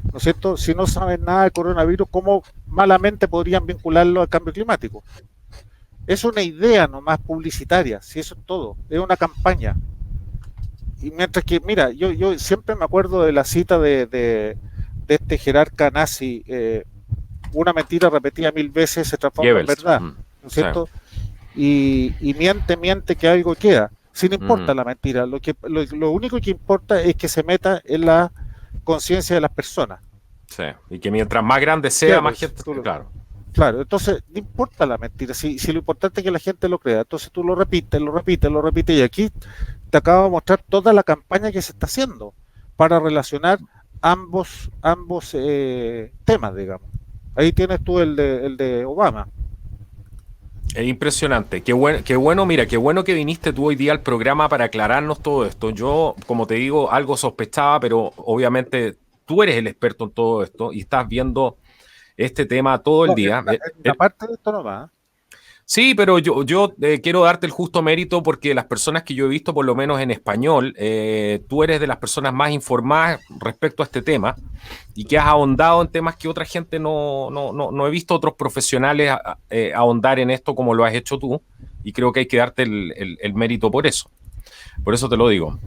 Speaker 2: ¿no es cierto? Si no saben nada del coronavirus, ¿cómo malamente podrían vincularlo al cambio climático? Es una idea nomás publicitaria, si eso es todo, es una campaña. Y mientras que, mira, yo siempre me acuerdo de la cita de este jerarca nazi, una mentira repetida 1000 veces se transforma en
Speaker 1: Goebbels.
Speaker 2: verdad, ¿no es cierto? Y miente que algo queda. Sin importa la mentira, lo único que importa es que se meta en la conciencia de las personas.
Speaker 1: Sí, y que mientras más grande sea,
Speaker 2: Claro,
Speaker 1: más gente... Claro.
Speaker 2: Claro, entonces no importa la mentira, si lo importante es que la gente lo crea, entonces tú lo repites, y aquí te acabo de mostrar toda la campaña que se está haciendo para relacionar ambos temas, digamos. Ahí tienes tú el de Obama.
Speaker 1: Es impresionante. Qué bueno, mira, qué bueno que viniste tú hoy día al programa para aclararnos todo esto. Yo, como te digo, algo sospechaba, pero obviamente tú eres el experto en todo esto y estás viendo este tema todo el día.
Speaker 2: La parte de esto no va.
Speaker 1: Sí, pero yo quiero darte el justo mérito porque las personas que yo he visto, por lo menos en español, tú eres de las personas más informadas respecto a este tema y que has ahondado en temas que otra gente no he visto otros profesionales ahondar en esto como lo has hecho tú, y creo que hay que darte el mérito por eso. Por eso te lo digo.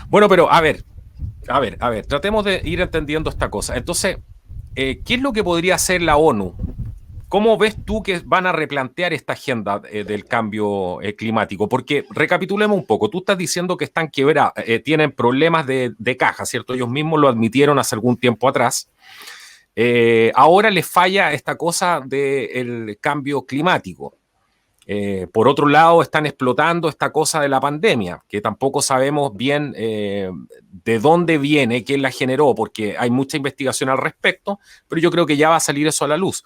Speaker 1: Bueno, pero a ver, tratemos de ir entendiendo esta cosa. Entonces, ¿qué es lo que podría hacer la ONU? ¿Cómo ves tú que van a replantear esta agenda del cambio climático? Porque recapitulemos un poco. Tú estás diciendo que están quebrados, tienen problemas de caja, ¿cierto? Ellos mismos lo admitieron hace algún tiempo atrás. Ahora les falla esta cosa del cambio climático. Por otro lado, están explotando esta cosa de la pandemia, que tampoco sabemos bien de dónde viene, quién la generó, porque hay mucha investigación al respecto, pero yo creo que ya va a salir eso a la luz.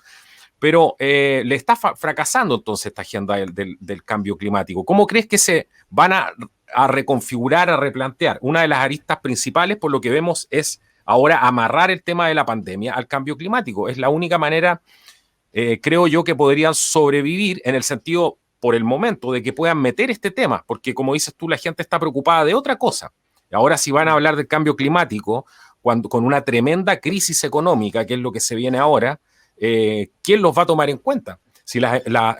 Speaker 1: Pero le está fracasando entonces esta agenda del cambio climático. ¿Cómo crees que se van a reconfigurar, a replantear? Una de las aristas principales, por lo que vemos, es ahora amarrar el tema de la pandemia al cambio climático. Es la única manera, creo yo, que podrían sobrevivir en el sentido, por el momento, de que puedan meter este tema, porque como dices tú, la gente está preocupada de otra cosa. Ahora si van a hablar del cambio climático, con una tremenda crisis económica, que es lo que se viene ahora, ¿quién los va a tomar en cuenta? Si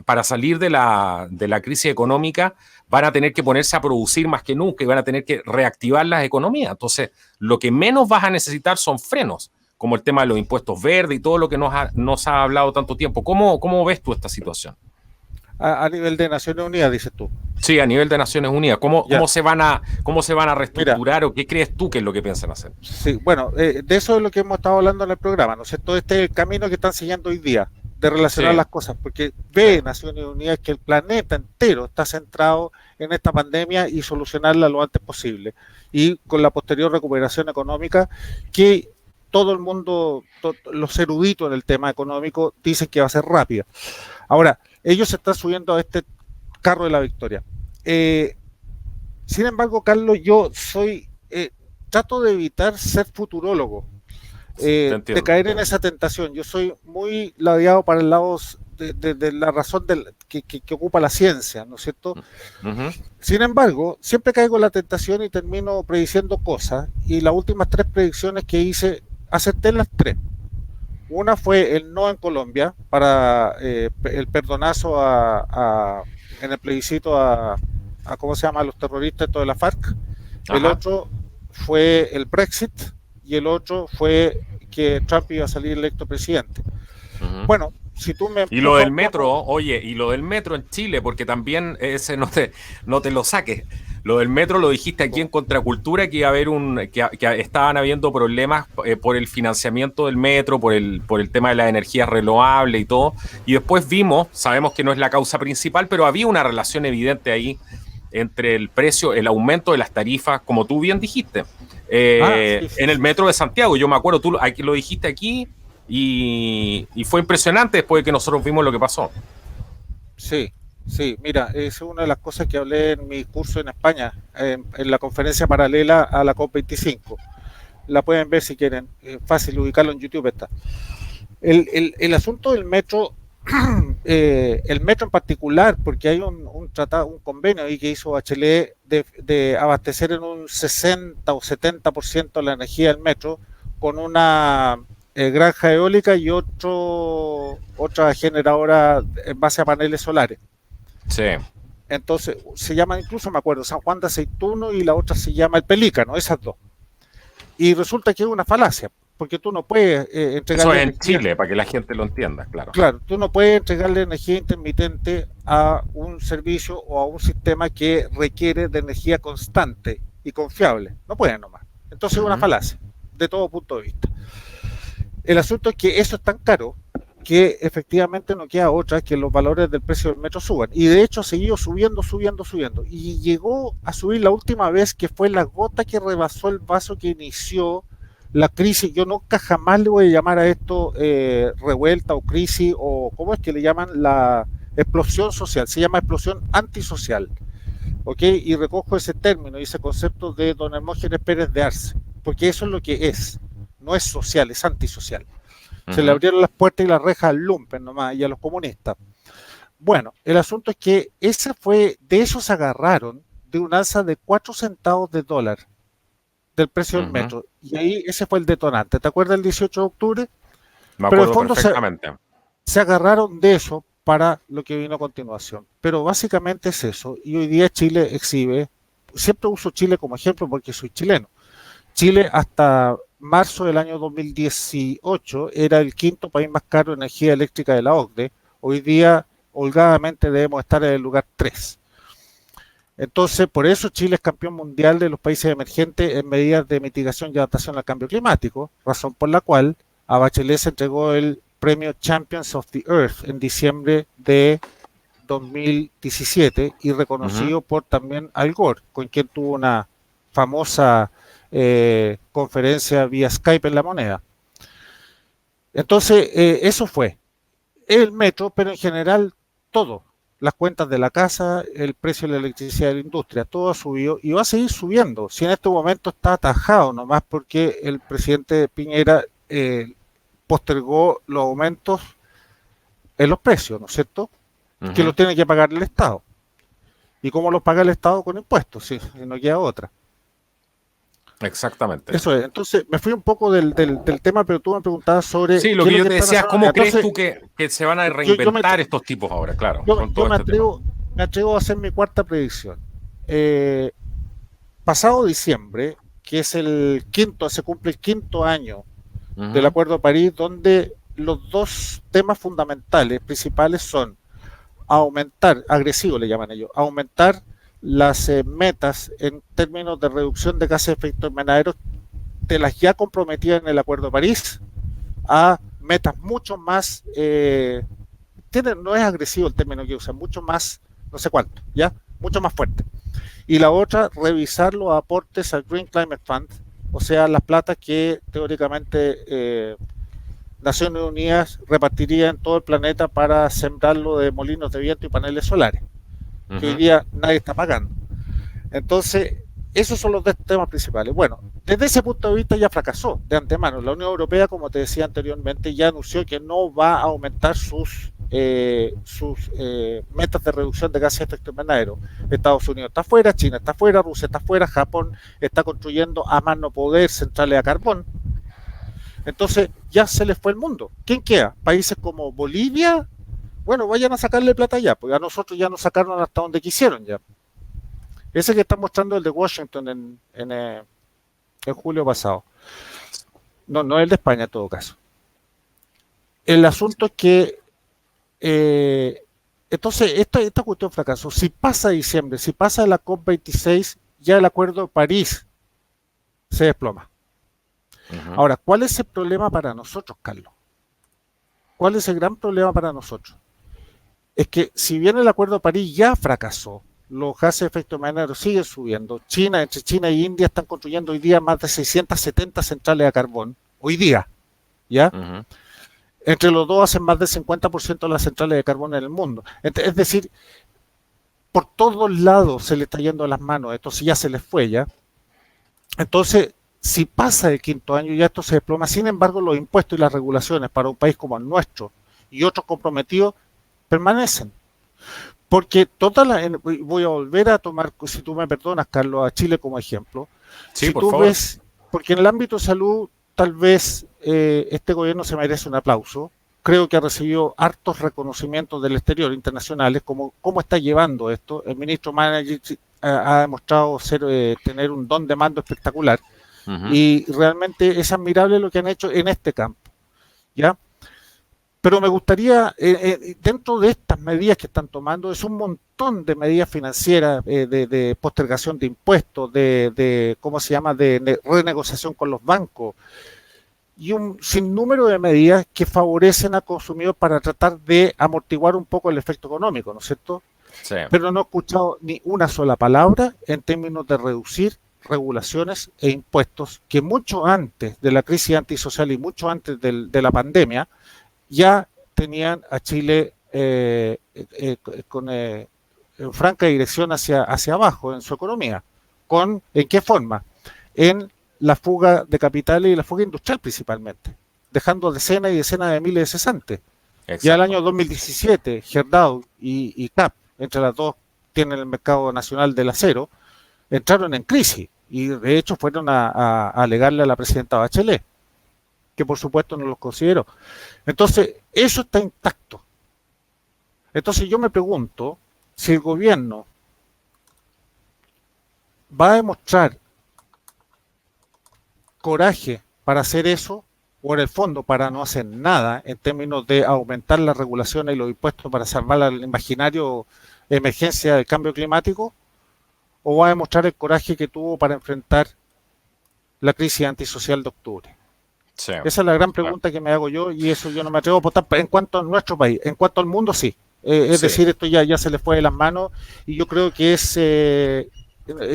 Speaker 1: para salir de la crisis económica van a tener que ponerse a producir más que nunca y van a tener que reactivar las economías. Entonces, lo que menos vas a necesitar son frenos, como el tema de los impuestos verdes y todo lo que nos ha hablado tanto tiempo. ¿Cómo ves tú esta situación?
Speaker 2: A nivel de Naciones Unidas, dices tú.
Speaker 1: Sí, a nivel de Naciones Unidas. ¿Cómo se van a reestructurar? Mira, o qué crees tú que es lo que piensan hacer?
Speaker 2: Sí, bueno, de eso es lo que hemos estado hablando en el programa, ¿no es cierto? Este es el camino que están siguiendo hoy día, de relacionar las cosas, porque ve Naciones Unidas que el planeta entero está centrado en esta pandemia y solucionarla lo antes posible. Y con la posterior recuperación económica, que todo el mundo, los eruditos en el tema económico, dicen que va a ser rápida. Ahora, ellos se están subiendo a este carro de la victoria. Sin embargo, Carlos, yo trato de evitar ser futurólogo, de caer en esa tentación. Yo soy muy ladeado para el lado de la razón que ocupa la ciencia, ¿no es cierto? Sin embargo, siempre caigo en la tentación y termino prediciendo cosas, y las últimas 3 predicciones que hice, acerté las 3. Una fue el no en Colombia, para el perdonazo en el plebiscito a ¿cómo se llama?, a los terroristas de la FARC. Ajá. El otro fue el Brexit y el otro fue que Trump iba a salir electo presidente. Bueno, si tú me...
Speaker 1: Y lo del metro, oye, y lo del metro en Chile, porque también ese no te lo saques. Lo del metro lo dijiste aquí en Contracultura, que iba a haber que estaban habiendo problemas por el financiamiento del metro, por el tema de las energías renovables y todo. Y después sabemos que no es la causa principal, pero había una relación evidente ahí entre el precio, el aumento de las tarifas, como tú bien dijiste, sí. En el metro de Santiago. Yo me acuerdo, tú lo dijiste aquí y fue impresionante después de que nosotros vimos lo que pasó.
Speaker 2: Sí, Sí, mira, es una de las cosas que hablé en mi curso en España, en la conferencia paralela a la COP25. La pueden ver si quieren, fácil ubicarlo en YouTube está. El asunto del metro, el metro en particular, porque hay un tratado, un convenio ahí que hizo Bachelet de abastecer en un 60 o 70% la energía del metro con una granja eólica y otra generadora en base a paneles solares.
Speaker 1: Sí.
Speaker 2: Entonces, se llama incluso, me acuerdo, San Juan de Aceituno y la otra se llama El Pelícano, esas dos. Y resulta que es una falacia, porque tú no puedes
Speaker 1: Eso
Speaker 2: entregarle
Speaker 1: es en
Speaker 2: energía.
Speaker 1: Chile, para que la gente lo entienda, claro.
Speaker 2: Claro, tú no puedes entregarle energía intermitente a un servicio o a un sistema que requiere de energía constante y confiable. No puedes nomás. Entonces es una falacia, de todo punto de vista. El asunto es que eso es tan caro que efectivamente no queda otra que los valores del precio del metro suban. Y de hecho ha seguido subiendo, subiendo, subiendo. Y llegó a subir la última vez que fue la gota que rebasó el vaso que inició la crisis. Yo nunca jamás le voy a llamar a esto revuelta o crisis o ¿cómo es que le llaman? La explosión social. Se llama explosión antisocial. ¿Ok? Y recojo ese término y ese concepto de don Hermógenes Pérez de Arce. Porque eso es lo que es. No es social, es antisocial. Se le abrieron las puertas y las rejas al lumpen nomás y a los comunistas. Bueno, el asunto es que de eso se agarraron de un alza de 4 centavos de dólar del precio del metro. Y ahí ese fue el detonante. ¿Te acuerdas el 18 de octubre?
Speaker 1: Me
Speaker 2: Pero en el
Speaker 1: acuerdo
Speaker 2: fondo
Speaker 1: perfectamente.
Speaker 2: se agarraron de eso para lo que vino a continuación. Pero básicamente es eso. Y hoy día Chile exhibe, siempre uso Chile como ejemplo porque soy chileno. Chile hasta marzo del año 2018 era el quinto país más caro de energía eléctrica de la OCDE. Hoy día, holgadamente, debemos estar en el lugar 3. Entonces, por eso Chile es campeón mundial de los países emergentes en medidas de mitigación y adaptación al cambio climático, razón por la cual a Bachelet se entregó el premio Champions of the Earth en diciembre de 2017 y reconocido por también Al Gore, con quien tuvo una famosa conferencia vía Skype en La Moneda. Entonces, eso fue el metro, pero en general todo. Las cuentas de la casa, el precio de la electricidad de la industria, todo ha subido y va a seguir subiendo. Si en este momento está atajado nomás porque el presidente Piñera postergó los aumentos en los precios, ¿no es cierto? Que los tiene que pagar el Estado. ¿Y cómo los paga el Estado? Con impuestos, sí, no queda otra.
Speaker 1: Exactamente.
Speaker 2: Eso es. Entonces, me fui un poco del tema, pero tú me preguntabas sobre...
Speaker 1: Sí, lo que yo te decía es cómo crees tú que se van a reinventar estos tipos ahora, claro.
Speaker 2: Yo me atrevo a hacer mi cuarta predicción. Pasado diciembre, que es el quinto, se cumple el quinto año del Acuerdo de París, donde los dos temas fundamentales, principales son aumentar, agresivo le llaman ellos, aumentar las metas en términos de reducción de gases de efecto invernadero de las ya comprometidas en el Acuerdo de París a metas mucho más, no es agresivo el término que usan, mucho más, no sé cuánto, ¿ya? Mucho más fuerte. Y la otra, revisar los aportes al Green Climate Fund, o sea, las platas que teóricamente Naciones Unidas repartiría en todo el planeta para sembrarlo de molinos de viento y paneles solares, que hoy día nadie está pagando. Entonces, esos son los dos temas principales. Bueno, desde ese punto de vista ya fracasó de antemano. La Unión Europea, como te decía anteriormente, ya anunció que no va a aumentar sus metas de reducción de gases de efecto invernadero. Estados Unidos está fuera, China está fuera, Rusia está fuera, Japón está construyendo a más no poder centrales a carbón. Entonces ya se les fue el mundo. ¿Quién queda? Países como Bolivia, bueno, vayan a sacarle plata ya, porque a nosotros ya nos sacaron hasta donde quisieron ya. Ese que está mostrando el de Washington en julio pasado. No el de España en todo caso. El asunto es que entonces esta cuestión fracasó. Si pasa diciembre, si pasa la COP26, ya el Acuerdo de París se desploma. Ahora, ¿cuál es el problema para nosotros, Carlos? ¿Cuál es el gran problema para nosotros? Es que si bien el Acuerdo de París ya fracasó, los gases de efecto invernadero siguen subiendo. Entre China y India están construyendo hoy día más de 670 centrales a carbón. Hoy día, ¿ya? Entre los dos hacen más del 50% de las centrales de carbón en el mundo. Es decir, por todos lados se le está yendo a las manos, entonces ya se les fue ya. Entonces, si pasa el quinto año, ya esto se desploma. Sin embargo, los impuestos y las regulaciones para un país como el nuestro y otros comprometidos permanecen. Porque voy a volver a tomar, si tú me perdonas, Carlos, a Chile como ejemplo.
Speaker 1: Sí,
Speaker 2: Si
Speaker 1: por
Speaker 2: tú
Speaker 1: favor.
Speaker 2: ves, porque en el ámbito de salud, tal vez este gobierno se merece un aplauso. Creo que ha recibido hartos reconocimientos del exterior, internacionales, como cómo está llevando esto. El ministro Manager ha demostrado tener un don de mando espectacular. Y realmente es admirable lo que han hecho en este campo, ¿ya? Pero me gustaría, dentro de estas medidas que están tomando, es un montón de medidas financieras, de postergación de impuestos, ¿cómo se llama?, de renegociación con los bancos, y un sinnúmero de medidas que favorecen al consumidor para tratar de amortiguar un poco el efecto económico, ¿no es cierto?
Speaker 1: Sí.
Speaker 2: Pero no he escuchado ni una sola palabra en términos de reducir regulaciones e impuestos que mucho antes de la crisis antisocial y mucho antes de la pandemia ya tenían a Chile con franca dirección hacia abajo en su economía. ¿En qué forma? En la fuga de capitales y la fuga industrial principalmente, dejando decenas y decenas de miles de cesantes.
Speaker 1: Exacto.
Speaker 2: Ya el año 2017, Gerdau y CAP, entre las dos tienen el mercado nacional del acero, entraron en crisis y de hecho fueron a alegarle a la presidenta Bachelet, que por supuesto no los consideró. Entonces, eso está intacto. Entonces yo me pregunto si el gobierno va a demostrar coraje para hacer eso, o en el fondo para no hacer nada en términos de aumentar las regulaciones y los impuestos para salvar al imaginario emergencia del cambio climático, o va a demostrar el coraje que tuvo para enfrentar la crisis antisocial de octubre. Sí. Esa es la gran pregunta que me hago yo, y eso yo no me atrevo a votar en cuanto a nuestro país. En cuanto al mundo, sí. Es decir, esto ya se le fue de las manos, y yo creo que es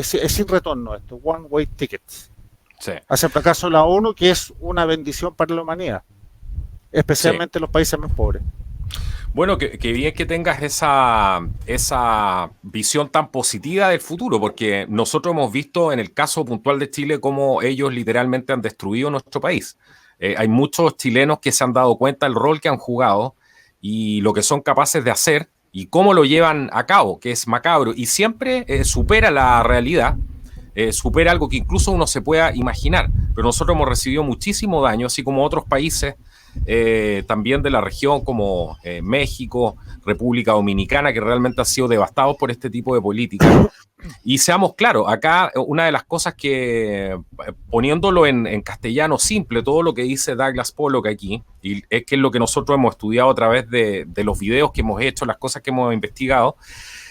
Speaker 2: sin retorno esto, one way tickets. Sí. Hacia el fracaso de la ONU, que es una bendición para la humanidad, especialmente los países más pobres.
Speaker 1: Bueno, que bien que tengas esa visión tan positiva del futuro, porque nosotros hemos visto en el caso puntual de Chile cómo ellos literalmente han destruido nuestro país. Hay muchos chilenos que se han dado cuenta del rol que han jugado y lo que son capaces de hacer y cómo lo llevan a cabo, que es macabro, y siempre supera la realidad. Supera algo que incluso uno se pueda imaginar, pero nosotros hemos recibido muchísimo daño, así como otros países también de la región como México, República Dominicana, que realmente han sido devastados por este tipo de políticas. Y seamos claros, acá una de las cosas que, poniéndolo en castellano simple, todo lo que dice Douglas Pollock aquí, y es que es lo que nosotros hemos estudiado a través de los videos que hemos hecho, las cosas que hemos investigado.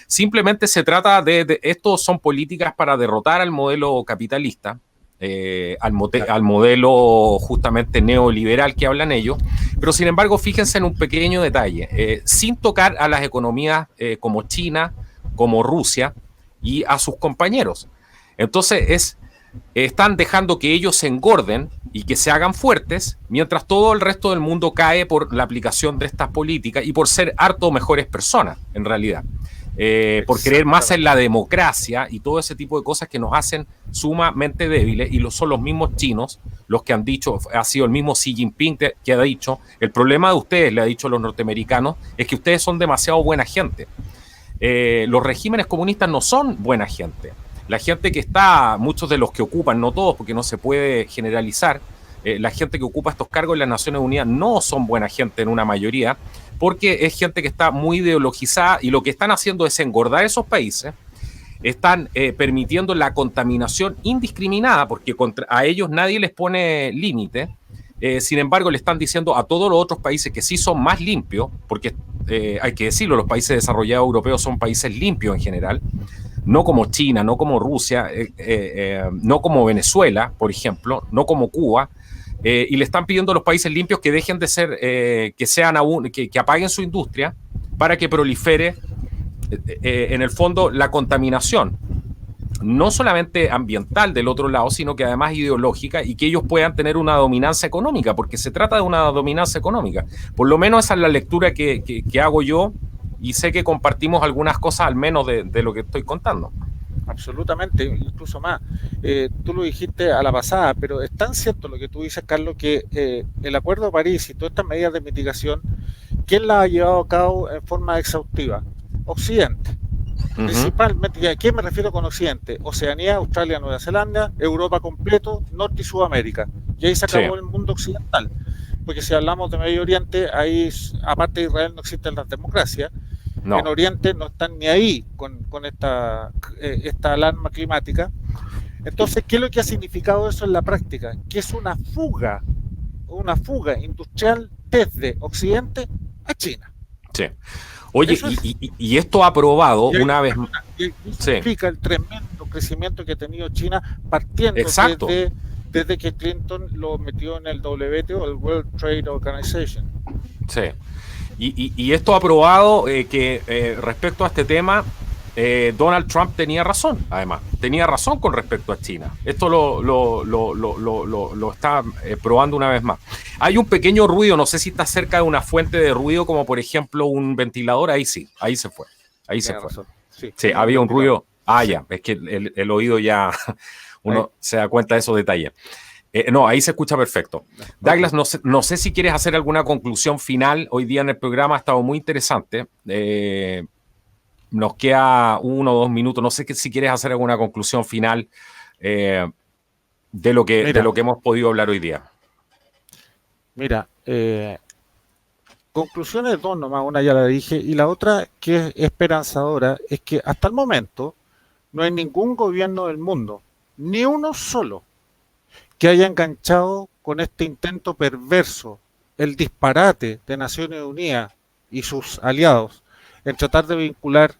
Speaker 1: Simplemente se trata estos son políticas para derrotar al modelo capitalista, al modelo justamente neoliberal que hablan ellos, pero sin embargo fíjense en un pequeño detalle, sin tocar a las economías como China, como Rusia y a sus compañeros. Entonces están dejando que ellos se engorden y que se hagan fuertes, mientras todo el resto del mundo cae por la aplicación de estas políticas y por ser harto mejores personas, en realidad. Por creer más en la democracia y todo ese tipo de cosas que nos hacen sumamente débiles, y son los mismos chinos los que han dicho, ha sido el mismo Xi Jinping que ha dicho, el problema de ustedes, le ha dicho a los norteamericanos, es que ustedes son demasiado buena gente. Los regímenes comunistas no son buena gente. La gente que está, muchos de los que ocupan, no todos porque no se puede generalizar, la gente que ocupa estos cargos en las Naciones Unidas no son buena gente en una mayoría, porque es gente que está muy ideologizada, y lo que están haciendo es engordar esos países, están permitiendo la contaminación indiscriminada, porque a ellos nadie les pone límite. Sin embargo, le están diciendo a todos los otros países que sí son más limpios, porque hay que decirlo, los países desarrollados europeos son países limpios en general, no como China, no como Rusia, no como Venezuela, por ejemplo, no como Cuba. Y le están pidiendo a los países limpios que dejen de ser, que apaguen su industria para que prolifere en el fondo la contaminación, no solamente ambiental del otro lado, sino que además ideológica, y que ellos puedan tener una dominancia económica, porque se trata de una dominancia económica. Por lo menos esa es la lectura que hago yo y sé que compartimos algunas cosas al menos de lo que estoy contando.
Speaker 2: Absolutamente, incluso más. Tú lo dijiste a la pasada, pero es tan cierto lo que tú dices, Carlos, que el Acuerdo de París y todas estas medidas de mitigación, ¿quién las ha llevado a cabo en forma exhaustiva? Occidente. Principalmente, ¿y a qué me refiero con Occidente? Oceanía, Australia, Nueva Zelanda, Europa completo, Norte y Sudamérica. Y ahí se acabó el mundo occidental. Porque si hablamos de Medio Oriente, ahí, aparte de Israel, no existen las democracias. En Oriente no están ni ahí con esta alarma climática. Entonces, ¿qué es lo que ha significado eso en la práctica? Que es una fuga industrial desde Occidente a China.
Speaker 1: Oye, y esto ha probado una vez más.
Speaker 2: Y significa el tremendo crecimiento que ha tenido China partiendo desde que Clinton lo metió en el WTO, el World Trade Organization.
Speaker 1: Sí. Y esto ha probado que respecto a este tema, Donald Trump tenía razón, además. Tenía razón con respecto a China. Esto lo está probando una vez más. Hay un pequeño ruido, no sé si está cerca de una fuente de ruido, como por ejemplo un ventilador. Ahí sí, ahí se fue. Ahí se fue. Sí, había un ruido. Ya, es que el oído ya, uno se da cuenta de esos detalles. No, ahí se escucha perfecto. Douglas, no sé si quieres hacer alguna conclusión final hoy día en el programa. Ha estado muy interesante. Nos queda 1 o 2 minutos. No sé si quieres hacer alguna conclusión final de lo que hemos podido hablar hoy día.
Speaker 2: Mira, conclusiones dos nomás, una ya la dije, y la otra que es esperanzadora es que hasta el momento no hay ningún gobierno del mundo, ni uno solo, que haya enganchado con este intento perverso, el disparate de Naciones Unidas y sus aliados en tratar de vincular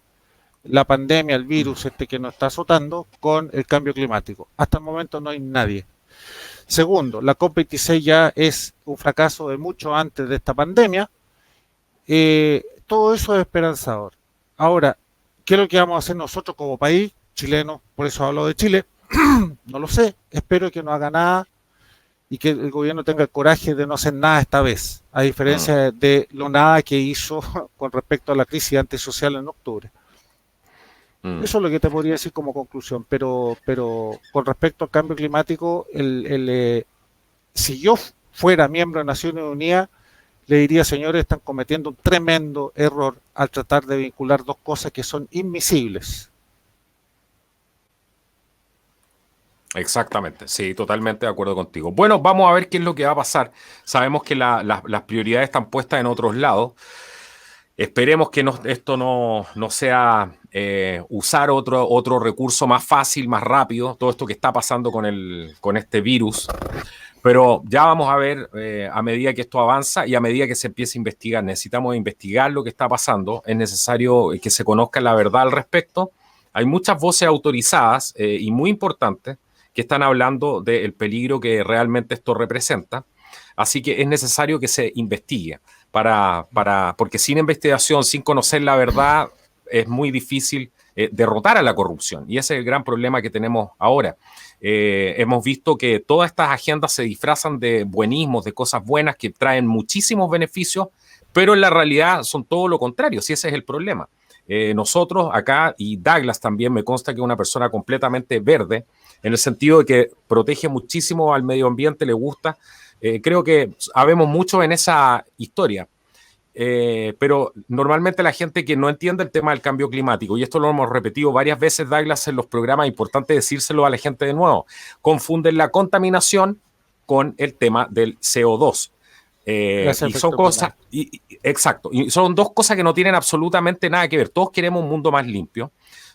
Speaker 2: la pandemia, el virus que nos está azotando, con el cambio climático. Hasta el momento no hay nadie. Segundo, la COP26 ya es un fracaso de mucho antes de esta pandemia. Todo eso es esperanzador. Ahora, ¿qué es lo que vamos a hacer nosotros como país chileno? Por eso hablo de Chile. No lo sé, espero que no haga nada y que el gobierno tenga el coraje de no hacer nada esta vez, a diferencia de lo nada que hizo con respecto a la crisis antisocial en octubre. Eso es lo que te podría decir como conclusión, pero con respecto al cambio climático, si yo fuera miembro de Naciones Unidas, le diría, señores, están cometiendo un tremendo error al tratar de vincular dos cosas que son inmisibles.
Speaker 1: Exactamente, sí, totalmente de acuerdo contigo. Bueno, vamos a ver qué es lo que va a pasar. Sabemos que las prioridades están puestas en otros lados. Esperemos que esto no sea usar otro recurso más fácil, más rápido, todo esto que está pasando con este virus. Pero ya vamos a ver a medida que esto avanza y a medida que se empiece a investigar. Necesitamos investigar lo que está pasando. Es necesario que se conozca la verdad al respecto. Hay muchas voces autorizadas y muy importantes que están hablando del peligro que realmente esto representa. Así que es necesario que se investigue, porque sin investigación, sin conocer la verdad, es muy difícil derrotar a la corrupción. Y ese es el gran problema que tenemos ahora. Hemos visto que todas estas agendas se disfrazan de buenismos, de cosas buenas que traen muchísimos beneficios, pero en la realidad son todo lo contrario, si ese es el problema. Nosotros acá, y Douglas también me consta que es una persona completamente verde, en el sentido de que protege muchísimo al medio ambiente, le gusta. Creo que habemos mucho en esa historia. Pero normalmente la gente que no entiende el tema del cambio climático, y esto lo hemos repetido varias veces, Douglas, en los programas, es importante decírselo a la gente de nuevo, confunden la contaminación con el tema del CO2. Y son cosas, exacto, y son dos cosas que no tienen absolutamente nada que ver. Todos queremos un mundo más limpio,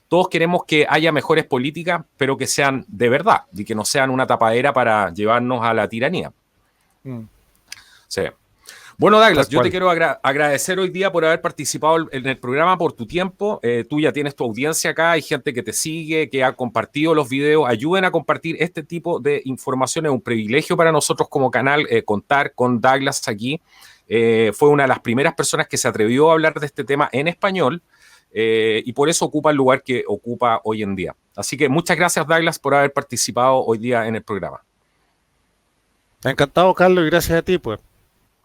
Speaker 1: todos queremos que haya mejores políticas, pero que sean de verdad y que no sean una tapadera para llevarnos a la tiranía. Sí. Bueno, Douglas, yo te quiero agradecer hoy día por haber participado en el programa, por tu tiempo. Tú ya tienes tu audiencia acá, hay gente que te sigue, que ha compartido los videos. Ayuden a compartir este tipo de información. Es un privilegio para nosotros como canal contar con Douglas aquí. Fue una de las primeras personas que se atrevió a hablar de este tema en español y por eso ocupa el lugar que ocupa hoy en día. Así que muchas gracias, Douglas, por haber participado hoy día en el programa.
Speaker 2: Encantado, Carlos, y gracias a ti, pues.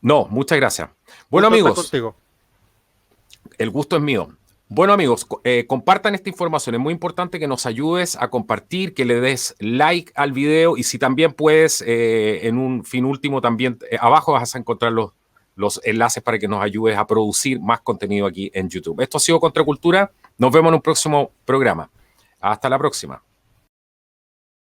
Speaker 1: No, muchas gracias. Bueno, amigos, El gusto es mío. Bueno, amigos, compartan esta información. Es muy importante que nos ayudes a compartir, que le des like al video y si también puedes, en un fin último, también abajo vas a encontrar los enlaces para que nos ayudes a producir más contenido aquí en YouTube. Esto ha sido Contracultura. Nos vemos en un próximo programa. Hasta la próxima.